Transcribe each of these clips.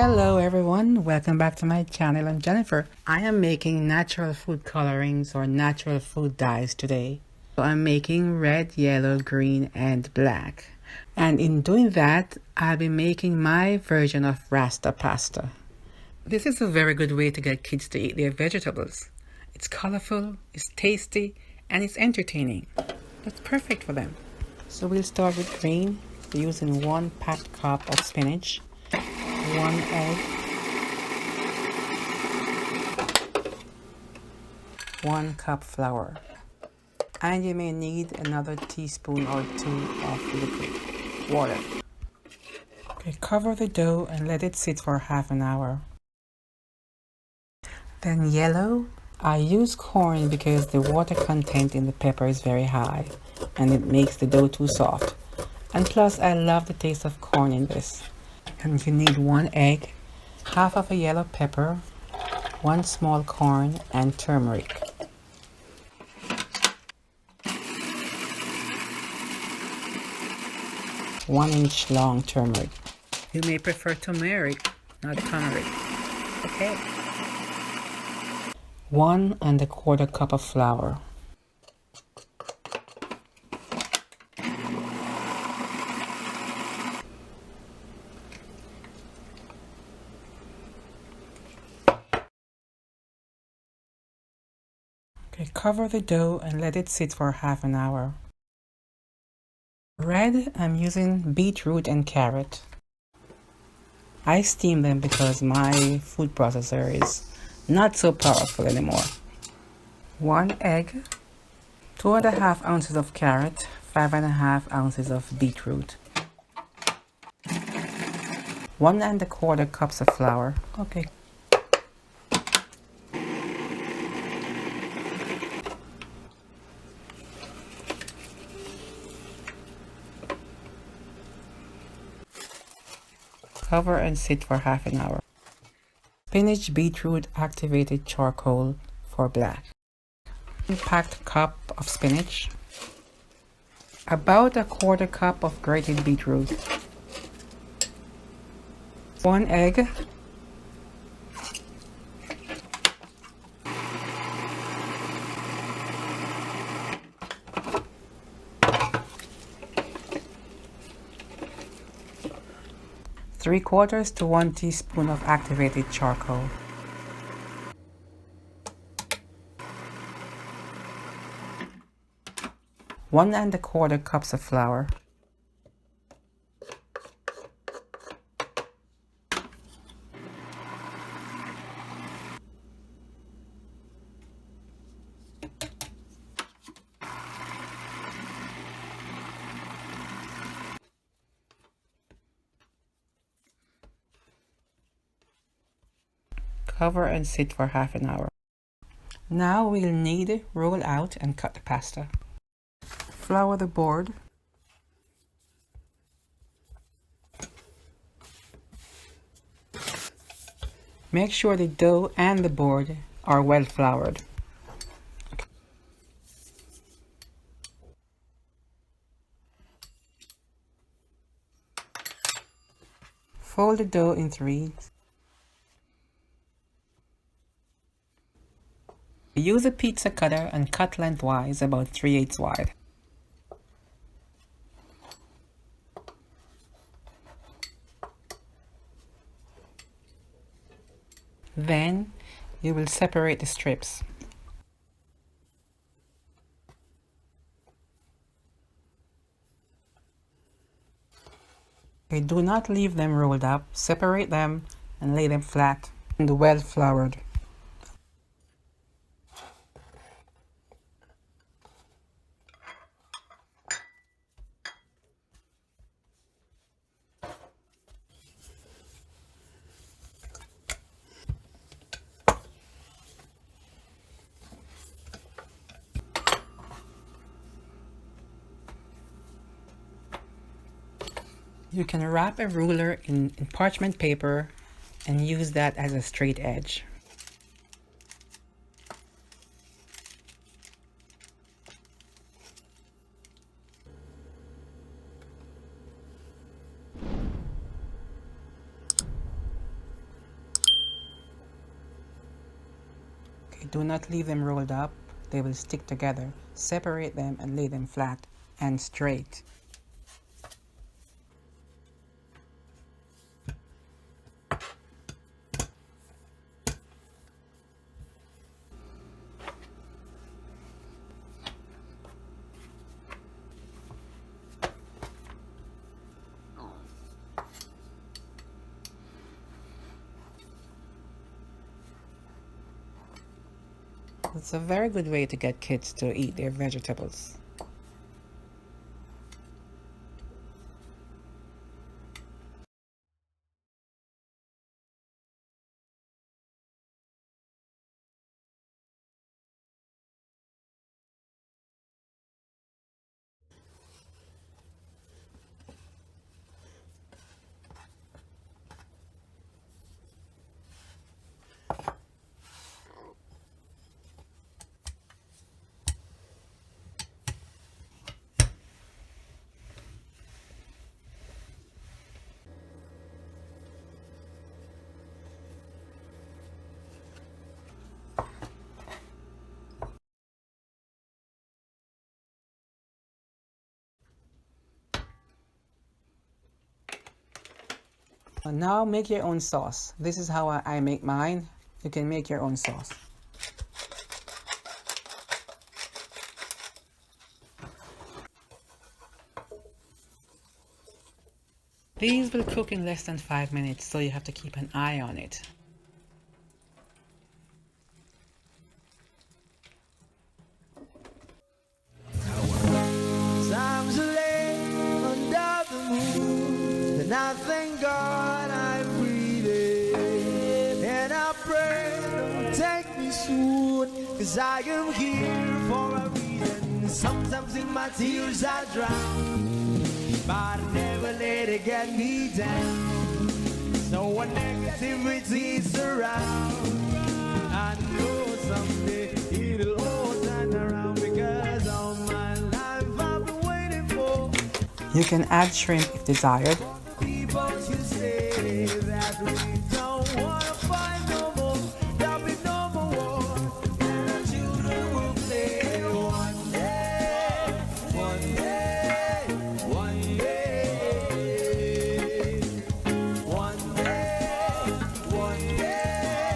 Hello everyone, welcome back to my channel. I'm Jennifer. I am making natural food colorings or natural food dyes today. So I'm making red, yellow, green and black. And in doing that, I'll be making my version of Rasta Pasta. This is a very good way to get kids to eat their vegetables. It's colorful, it's tasty, and it's entertaining. That's perfect for them. So we'll start with green, using 1 packed cup of spinach, 1 egg, 1 cup flour, and you may need another teaspoon or 2 of liquid water. Okay, cover the dough and let it sit for half an hour. Then yellow, I use corn because the water content in the pepper is very high and it makes the dough too soft. And plus I love the taste of corn in this. And you need 1 egg, half of a yellow pepper, 1 small corn, and turmeric. One-inch long turmeric. You may prefer turmeric, not turmeric. Okay. 1 1/4 cup of flour. Okay, cover the dough and let it sit for half an hour. Red, I'm using beetroot and carrot. I steam them because my food processor is not so powerful anymore. 1 egg, 2½ ounces of carrot, 5½ ounces of beetroot, 1 1/4 cups of flour. Okay. Cover and sit for half an hour. Spinach, beetroot, activated charcoal for black. 1 packed cup of spinach. About 1/4 cup of grated beetroot. 1 egg. 3/4 to 1 teaspoon of activated charcoal. One 1/4 cups of flour. Cover and sit for half an hour. Now we'll knead, roll out and cut the pasta. Flour the board. Make sure the dough and the board are well floured. Fold the dough in 3s. Use a pizza cutter and cut lengthwise about 3/8 wide. Then you will separate the strips. Okay, do not leave them rolled up. Separate them and lay them flat and well floured. You can wrap a ruler in parchment paper and use that as a straight edge. Do not leave them rolled up, they will stick together. Separate them and lay them flat and straight. It's a very good way to get kids to eat their vegetables. Now make your own sauce. This is how I make mine. You can make your own sauce. These will cook in less than 5 minutes, so you have to keep an eye on it. And I thank God I'm breathing, and I pray don't take me soon, 'cause I am here for a reason. Sometimes in my tears I drown, but I never let it get me down. So when negativity surrounds, I know someday it'll all turn around, because all my life I've been waiting for. You can add shrimp if desired. People you say that we don't want to fight no more, there'll be no more war, and our children will play one day, one day, one day, one day, one day,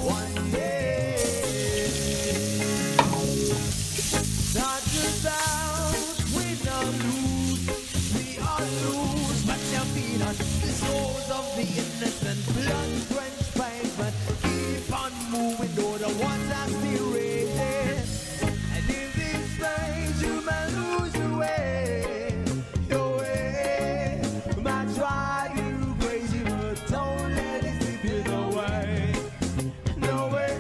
one day. Not just out, we don't lose, we all lose, but champion us. The souls of the innocent, blood-drenched pavement, keep on moving, though the ones are still raging. And in this place, you may lose the way, your way. Might drive you crazy, but don't let it slip you away. No way.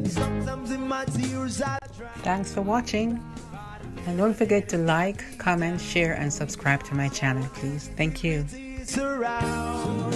Sometimes in my tears I drown. Thanks for watching. And don't forget to like, comment, share, and subscribe to my channel, please. Thank you. Surround.